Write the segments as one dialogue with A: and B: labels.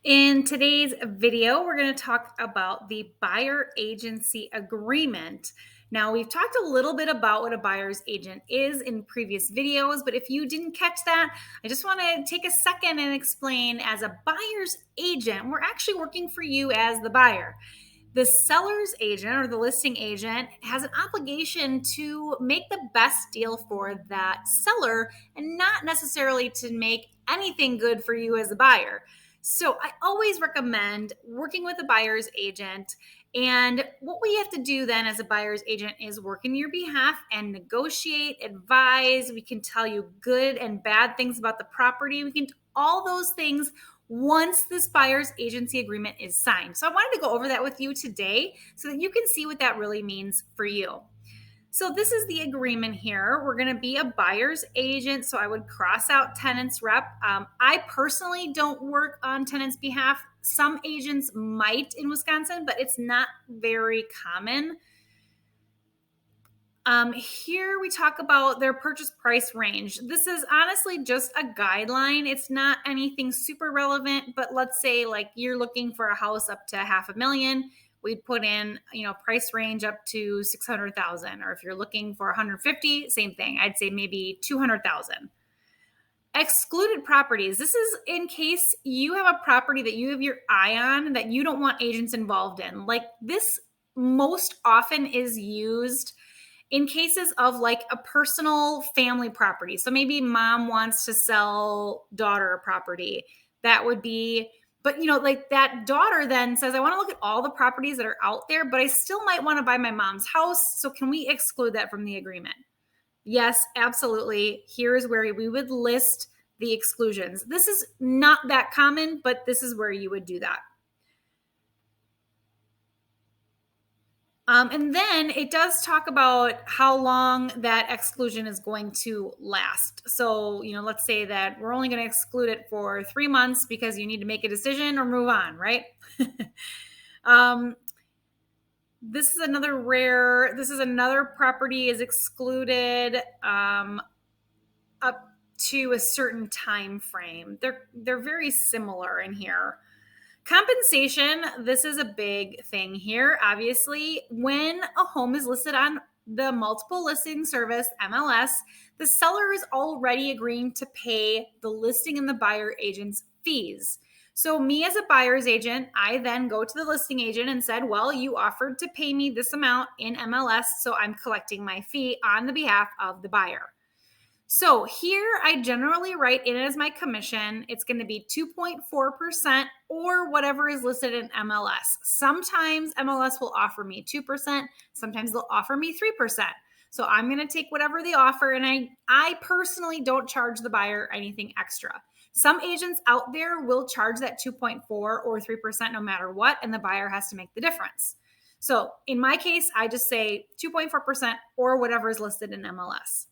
A: In today's video, we're going to talk about the buyer agency agreement. Now, we've talked a little bit about what a buyer's agent is in previous videos, but if you didn't catch that, I just want to take a second and explain as a buyer's agent, we're actually working for you as the buyer. The seller's agent or the listing agent has an obligation to make the best deal for that seller and not necessarily to make anything good for you as a buyer. So I always recommend working with a buyer's agent. And what we have to do then as a buyer's agent is work in your behalf and negotiate, advise. We can tell you good and bad things about the property. We can do all those things once this buyer's agency agreement is signed. So I wanted to go over that with you today so that you can see what that really means for you. So this is the agreement here. We're going to be a buyer's agent. So I would cross out tenant's rep. I personally don't work on tenant's behalf. Some agents might in Wisconsin, but it's not very common. Here we talk about their purchase price range. This is honestly just a guideline. It's not anything super relevant, but let's say like you're looking for a house up to $500,000. We'd put in, price range up to 600,000. Or if you're looking for 150, same thing. I'd say maybe 200,000. Excluded properties. This is in case you have a property that you have your eye on that you don't want agents involved in. Like this most often is used in cases of like a personal family property. So maybe mom wants to sell daughter a property. That would be, but like that daughter then says, I want to look at all the properties that are out there, but I still might want to buy my mom's house. So can we exclude that from the agreement? Yes, absolutely. Here's where we would list the exclusions. This is not that common, but this is where you would do that. And then it does talk about how long that exclusion is going to last. So, let's say that we're only going to exclude it for 3 months because you need to make a decision or move on, right? This is another property is excluded up to a certain time frame. They're very similar in here. Compensation, this is a big thing here. Obviously, when a home is listed on the multiple listing service, MLS, the seller is already agreeing to pay the listing and the buyer agent's fees. So me as a buyer's agent, I then go to the listing agent and said, well, you offered to pay me this amount in MLS, so I'm collecting my fee on the behalf of the buyer. So here I generally write in as my commission. It's going to be 2.4% or whatever is listed in MLS. Sometimes MLS will offer me 2%. Sometimes they'll offer me 3%. So I'm going to take whatever they offer. And I personally don't charge the buyer anything extra. Some agents out there will charge that 2.4 or 3% no matter what, and the buyer has to make the difference. So in my case, I just say 2.4% or whatever is listed in MLS.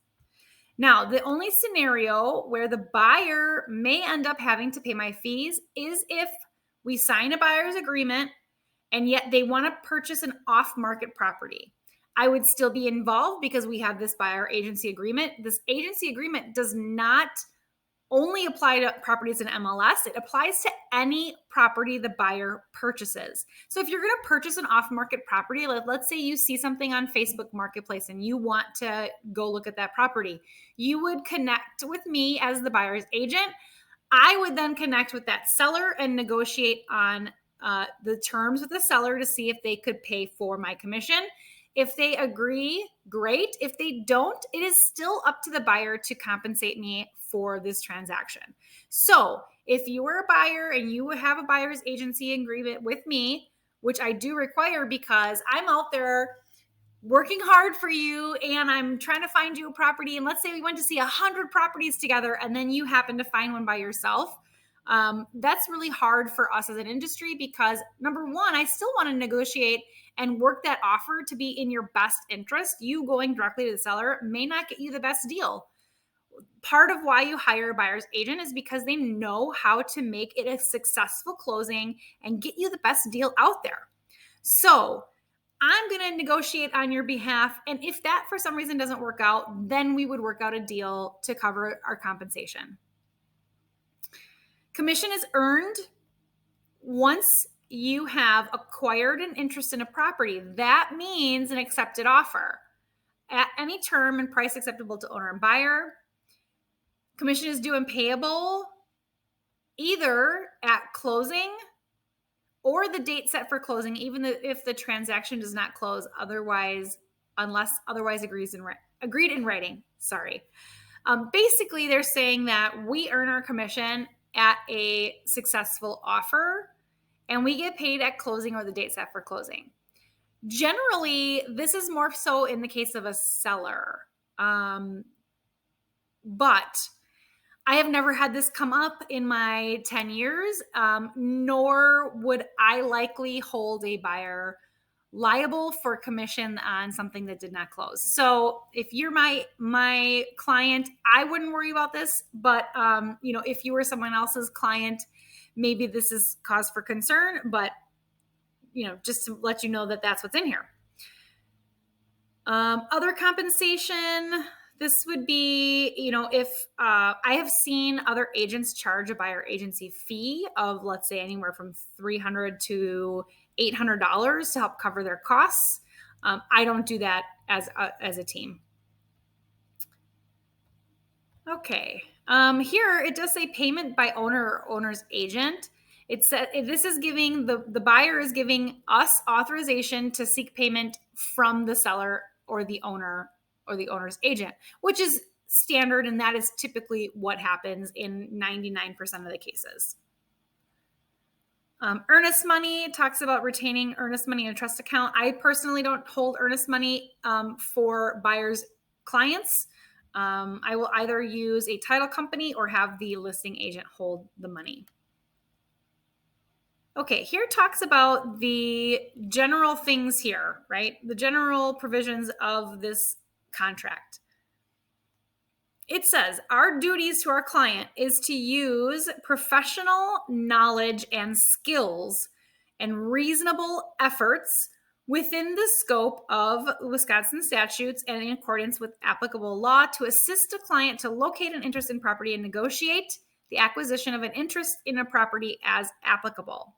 A: Now, the only scenario where the buyer may end up having to pay my fees is if we sign a buyer's agreement and yet they want to purchase an off-market property. I would still be involved because we have this buyer agency agreement. This agency agreement does not only apply to properties in MLS. It applies to any property the buyer purchases. So if you're going to purchase an off-market property, let's say you see something on Facebook Marketplace and you want to go look at that property, you would connect with me as the buyer's agent. I would then connect with that seller and negotiate on the terms with the seller to see if they could pay for my commission. If they agree, great. If they don't, it is still up to the buyer to compensate me for this transaction. So if you are a buyer and you have a buyer's agency agreement with me, which I do require because I'm out there working hard for you and I'm trying to find you a property. And let's say we went to see 100 properties together and then you happen to find one by yourself. That's really hard for us as an industry because number one, I still want to negotiate and work that offer to be in your best interest. You going directly to the seller may not get you the best deal. Part of why you hire a buyer's agent is because they know how to make it a successful closing and get you the best deal out there. So I'm going to negotiate on your behalf. And if that for some reason doesn't work out, then we would work out a deal to cover our compensation. Commission is earned once you have acquired an interest in a property, that means an accepted offer at any term and price acceptable to owner and buyer. Commission is due and payable either at closing or the date set for closing, even if the transaction does not close otherwise, unless otherwise agreed in writing. Sorry. Basically, they're saying that we earn our commission at a successful offer, and we get paid at closing or the date set for closing. Generally, this is more so in the case of a seller. But I have never had this come up in my 10 years, nor would I likely hold a buyer liable for commission on something that did not close. So if you're my client, I wouldn't worry about this. But if you were someone else's client, maybe this is cause for concern. But just to let you know that that's what's in here. Other compensation. This would be, if I have seen other agents charge a buyer agency fee of, let's say, anywhere from $300 to $800 to help cover their costs. I don't do that as a team. Okay. Here it does say payment by owner or owner's agent. It said this is giving the buyer is giving us authorization to seek payment from the seller or the owner or the owner's agent, which is standard, and that is typically what happens in 99% of the cases. Earnest money talks about retaining earnest money in a trust account. I personally don't hold earnest money for buyers' clients. I will either use a title company or have the listing agent hold the money. Okay, here talks about the general things here, right? The general provisions of this contract. It says our duties to our client is to use professional knowledge and skills and reasonable efforts within the scope of Wisconsin statutes and in accordance with applicable law to assist a client to locate an interest in property and negotiate the acquisition of an interest in a property as applicable.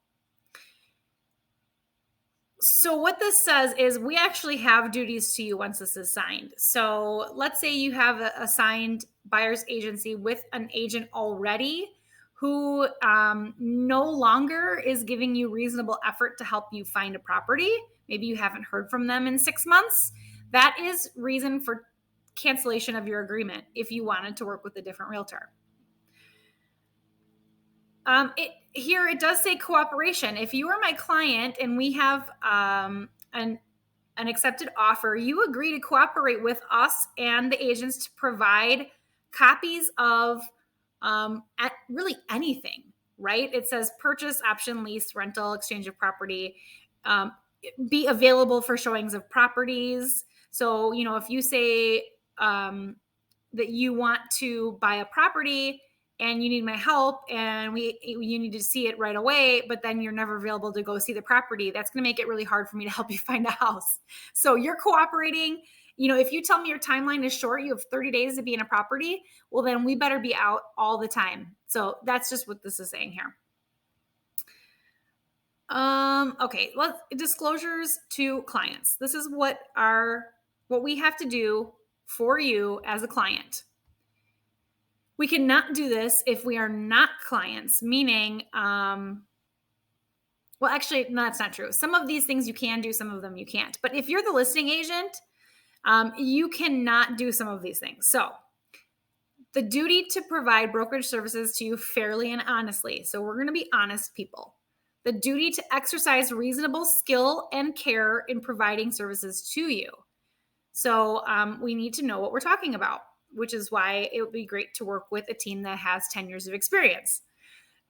A: So what this says is we actually have duties to you once this is signed. So let's say you have a signed buyer's agency with an agent already who no longer is giving you reasonable effort to help you find a property. Maybe you haven't heard from them in 6 months. That is reason for cancellation of your agreement if you wanted to work with a different realtor. Here it does say cooperation. If you are my client and we have an accepted offer, you agree to cooperate with us and the agents to provide copies of really anything, right? It says purchase, option, lease, rental, exchange of property, be available for showings of properties. So, if you say that you want to buy a property and you need my help and you need to see it right away, but then you're never available to go see the property, that's going to make it really hard for me to help you find a house. So you're cooperating. If you tell me your timeline is short, you have 30 days to be in a property, well, then we better be out all the time. So that's just what this is saying here. Okay, disclosures to clients. This is what we have to do for you as a client. We cannot do this if we are not clients, meaning, well, actually, no, that's not true. Some of these things you can do, some of them you can't. But if you're the listing agent, you cannot do some of these things. So the duty to provide brokerage services to you fairly and honestly. So we're going to be honest people. The duty to exercise reasonable skill and care in providing services to you. So we need to know what we're talking about, which is why it would be great to work with a team that has 10 years of experience.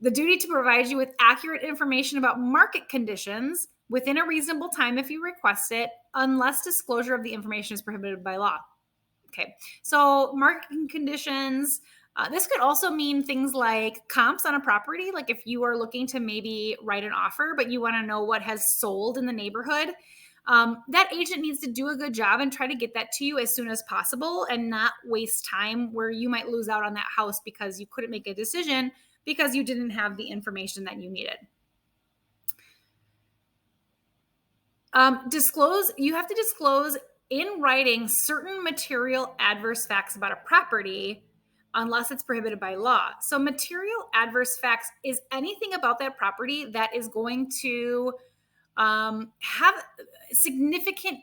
A: The duty to provide you with accurate information about market conditions within a reasonable time if you request it, unless disclosure of the information is prohibited by law. Okay, so market conditions, this could also mean things like comps on a property. Like if you are looking to maybe write an offer, but you want to know what has sold in the neighborhood, that agent needs to do a good job and try to get that to you as soon as possible and not waste time where you might lose out on that house because you couldn't make a decision because you didn't have the information that you needed. You have to disclose in writing certain material adverse facts about a property unless it's prohibited by law. So material adverse facts is anything about that property that is going to have significant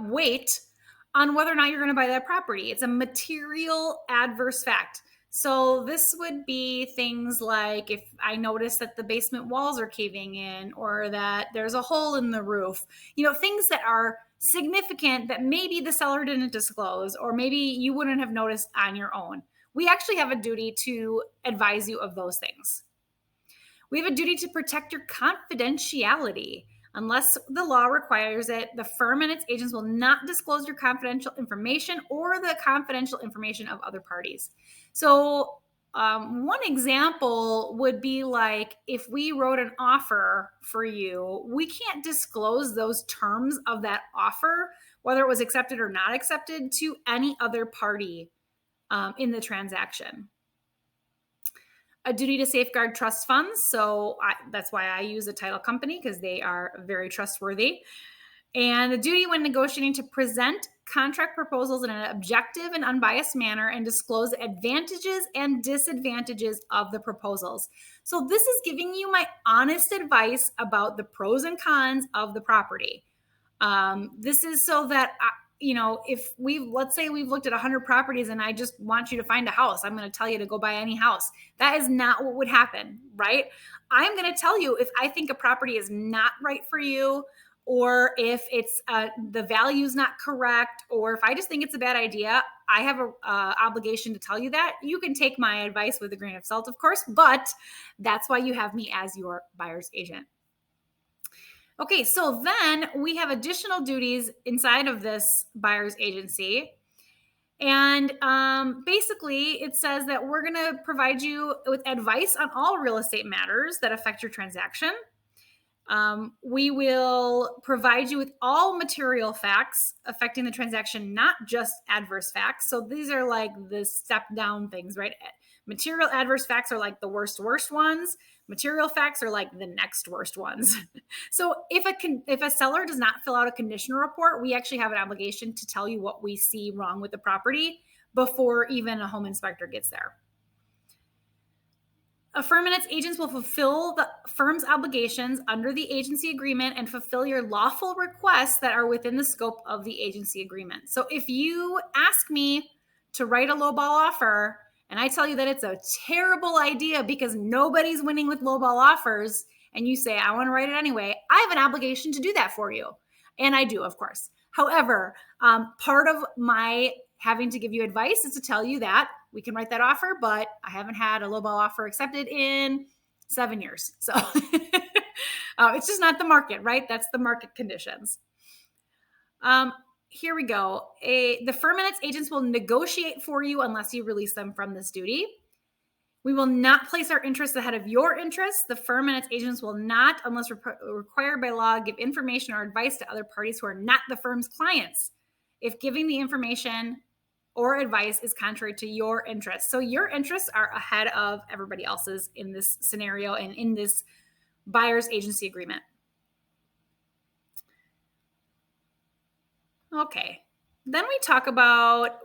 A: weight on whether or not you're going to buy that property. It's a material adverse fact. So this would be things like if I notice that the basement walls are caving in or that there's a hole in the roof, things that are significant that maybe the seller didn't disclose or maybe you wouldn't have noticed on your own. We actually have a duty to advise you of those things. We have a duty to protect your confidentiality. Unless the law requires it, the firm and its agents will not disclose your confidential information or the confidential information of other parties. So one example would be like if we wrote an offer for you, we can't disclose those terms of that offer, whether it was accepted or not accepted, to any other party in the transaction. A duty to safeguard trust funds. So that's why I use a title company, because they are very trustworthy. And the duty when negotiating to present contract proposals in an objective and unbiased manner and disclose the advantages and disadvantages of the proposals. So this is giving you my honest advice about the pros and cons of the property. This is so that if let's say we've looked at 100 properties and I just want you to find a house, I'm going to tell you to go buy any house. That is not what would happen, right? I'm going to tell you if I think a property is not right for you, or if it's the value is not correct, or if I just think it's a bad idea. I have a obligation to tell you that. You can take my advice with a grain of salt, of course, but that's why you have me as your buyer's agent. Okay, so then we have additional duties inside of this buyer's agency. And basically, it says that we're going to provide you with advice on all real estate matters that affect your transaction. We will provide you with all material facts affecting the transaction, not just adverse facts. So these are like the step down things, right? Material adverse facts are like the worst ones. Material facts are like the next worst ones. So if a seller does not fill out a condition report, we actually have an obligation to tell you what we see wrong with the property before even a home inspector gets there. A firm and its agents will fulfill the firm's obligations under the agency agreement and fulfill your lawful requests that are within the scope of the agency agreement. So if you ask me to write a lowball offer and I tell you that it's a terrible idea because nobody's winning with lowball offers, and you say, I want to write it anyway, I have an obligation to do that for you. And I do, of course. However, part of my having to give you advice is to tell you that we can write that offer, but I haven't had a lowball offer accepted in 7 years. So it's just not the market, right? That's the market conditions. Here we go. The firm and its agents will negotiate for you unless you release them from this duty. We will not place our interests ahead of your interests. The firm and its agents will not, unless required by law, give information or advice to other parties who are not the firm's clients if giving the information or advice is contrary to your interests. So your interests are ahead of everybody else's in this scenario and in this buyer's agency agreement. Okay, then we talk about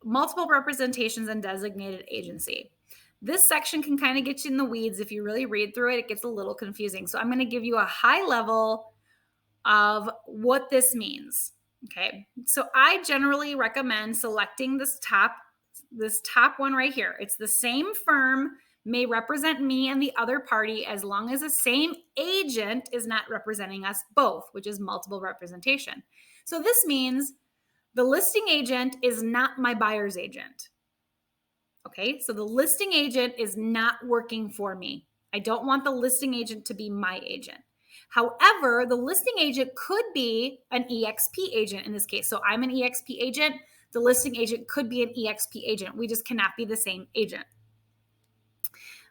A: multiple representations and designated agency. This section can kind of get you in the weeds. If you really read through it, it gets a little confusing. So I'm going to give you a high level of what this means. Okay, so I generally recommend selecting this top one right here. It's the same firm may represent me and the other party as long as the same agent is not representing us both, which is multiple representation. So this means the listing agent is not my buyer's agent. Okay, so the listing agent is not working for me. I don't want the listing agent to be my agent. However, the listing agent could be an EXP agent in this case. So I'm an EXP agent. The listing agent could be an EXP agent. We just cannot be the same agent.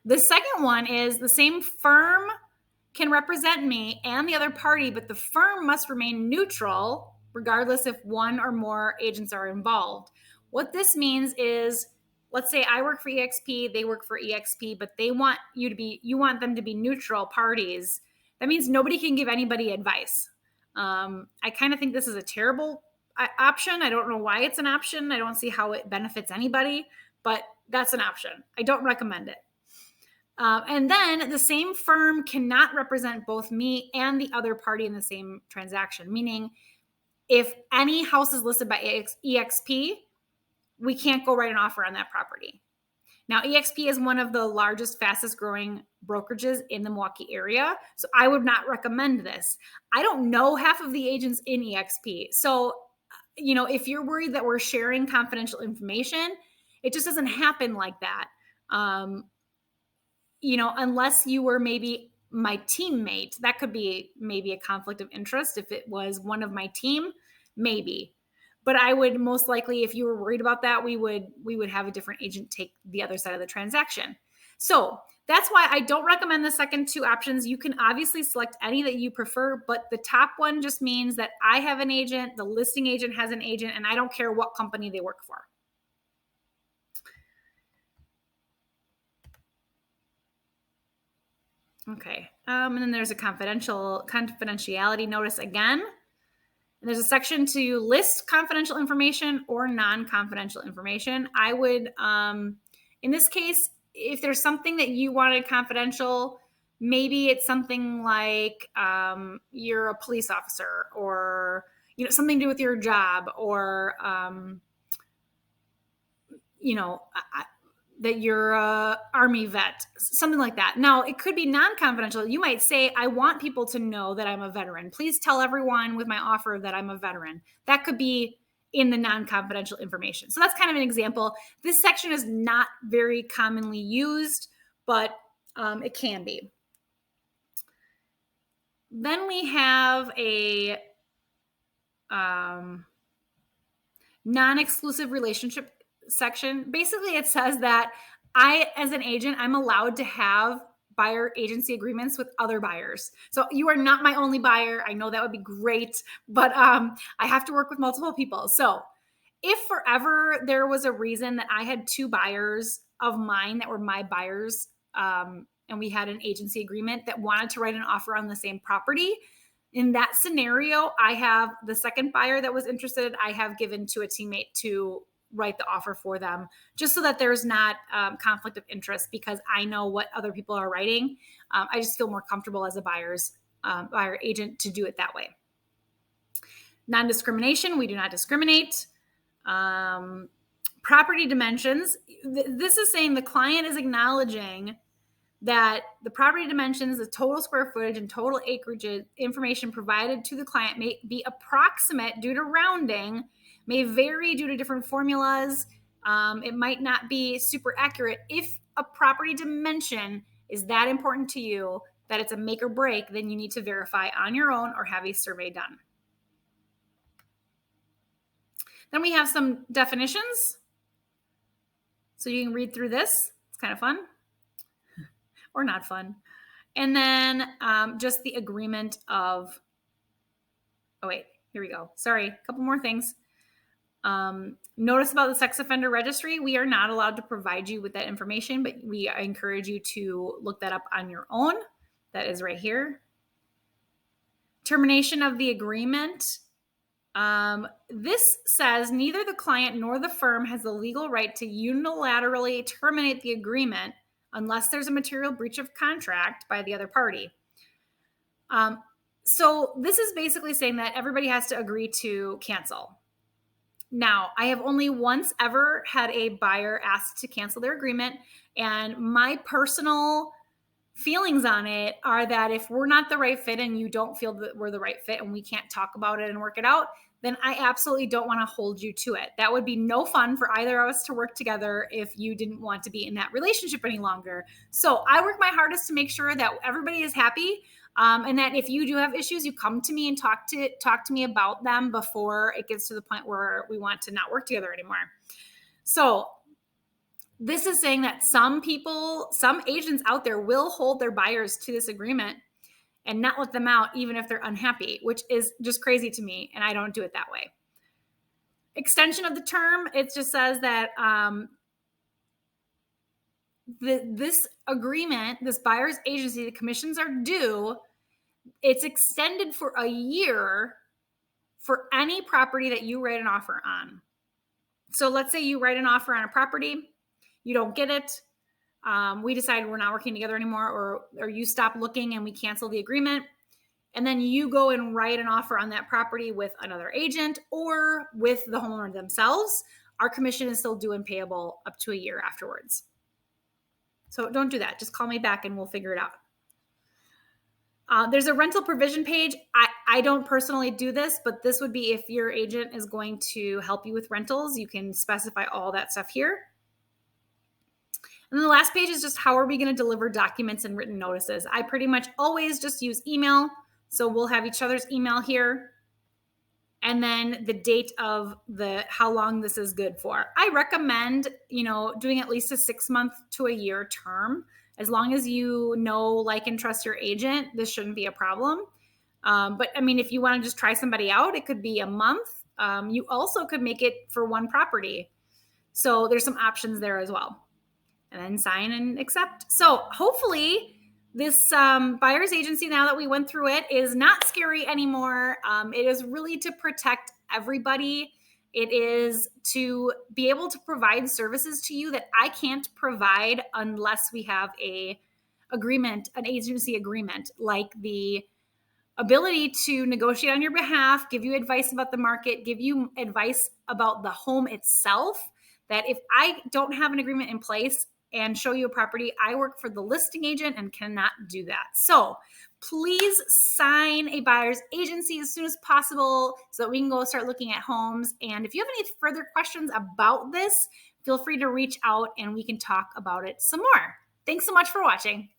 A: The second one is the same firm can represent me and the other party, but the firm must remain neutral regardless if one or more agents are involved. What this means is, let's say I work for EXP, they work for EXP, but you want them to be neutral parties. That means nobody can give anybody advice. I kind of think this is a terrible option. I don't know why it's an option. I don't see how it benefits anybody, but that's an option. I don't recommend it. And then the same firm cannot represent both me and the other party in the same transaction, meaning if any house is listed by EXP, we can't go write an offer on that property. Now, EXP is one of the largest, fastest growing brokerages in the Milwaukee area. So I would not recommend this. I don't know half of the agents in EXP. So, if you're worried that we're sharing confidential information, it just doesn't happen like that. Unless you were maybe my teammate, that could be maybe a conflict of interest. If it was one of my team, maybe. But I would most likely, if you were worried about that, we would have a different agent take the other side of the transaction. So that's why I don't recommend the second two options. You can obviously select any that you prefer, but the top one just means that I have an agent, the listing agent has an agent, and I don't care what company they work for. Okay. And then there's a confidentiality notice again. And there's a section to list confidential information or non-confidential information. I would, in this case, if there's something that you wanted confidential, maybe it's something like you're a police officer, or something to do with your job, or that you're a Army vet, something like that. Now, it could be non-confidential. You might say, I want people to know that I'm a veteran. Please tell everyone with my offer that I'm a veteran. That could be in the non-confidential information. So that's kind of an example. This section is not very commonly used, but it can be. Then we have a non-exclusive relationship section. Basically, it says that I, as an agent, I'm allowed to have buyer agency agreements with other buyers. So you are not my only buyer. I know that would be great, but I have to work with multiple people. So if forever there was a reason that I had two buyers of mine that were my buyers, and we had an agency agreement that wanted to write an offer on the same property, in that scenario, I have the second buyer that was interested, I have given to a teammate to write the offer for them, just so that there's not conflict of interest, because I know what other people are writing. I just feel more comfortable as a buyer agent to do it that way. Non-discrimination, we do not discriminate. Property dimensions, this is saying the client is acknowledging that the property dimensions, the total square footage and total acreage information provided to the client may be approximate due to rounding, may vary due to different formulas. It might not be super accurate. If a property dimension is that important to you that it's a make or break, then you need to verify on your own or have a survey done. Then we have some definitions. So you can read through this. It's kind of fun. Or not fun. And then just the agreement of, oh wait, here we go. Sorry, a couple more things. Notice about the sex offender registry. We are not allowed to provide you with that information, but we encourage you to look that up on your own. That is right here. Termination of the agreement. This says neither the client nor the firm has the legal right to unilaterally terminate the agreement unless there's a material breach of contract by the other party. So this is basically saying that everybody has to agree to cancel. Now, I have only once ever had a buyer ask to cancel their agreement, and my personal feelings on it are that if we're not the right fit and you don't feel that we're the right fit and we can't talk about it and work it out, then I absolutely don't want to hold you to it. That would be no fun for either of us to work together if you didn't want to be in that relationship any longer. So I work my hardest to make sure that everybody is happy, and that if you do have issues, you come to me and talk to me about them before it gets to the point where we want to not work together anymore. So this is saying that some agents out there will hold their buyers to this agreement and not let them out even if they're unhappy, which is just crazy to me, and I don't do it that way. Extension of the term, it just says that this agreement, this buyer's agency, the commissions are due It's extended for a year for any property that you write an offer on. So let's say you write an offer on a property, you don't get it. We decide we're not working together anymore, or you stop looking and we cancel the agreement. And then you go and write an offer on that property with another agent or with the homeowner themselves. Our commission is still due and payable up to a year afterwards. So don't do that. Just call me back and we'll figure it out. There's a rental provision page. I don't personally do this, but this would be if your agent is going to help you with rentals. You can specify all that stuff here. And then the last page is just how are we going to deliver documents and written notices. I pretty much always just use email. So we'll have each other's email here. And then the date of how long this is good for. I recommend, doing at least a 6 month to a year term. As long as you know, like, and trust your agent, this shouldn't be a problem. But I mean, if you want to just try somebody out, it could be a month. You also could make it for one property. So there's some options there as well. And then sign and accept. So hopefully this buyer's agency, now that we went through it, is not scary anymore. It is really to protect everybody. It is to be able to provide services to you that I can't provide unless we have an agency agreement, like the ability to negotiate on your behalf, give you advice about the market, give you advice about the home itself. That if I don't have an agreement in place and show you a property, I work for the listing agent and cannot do that. So please sign a buyer's agency as soon as possible so that we can go start looking at homes. And if you have any further questions about this, feel free to reach out and we can talk about it some more. Thanks so much for watching.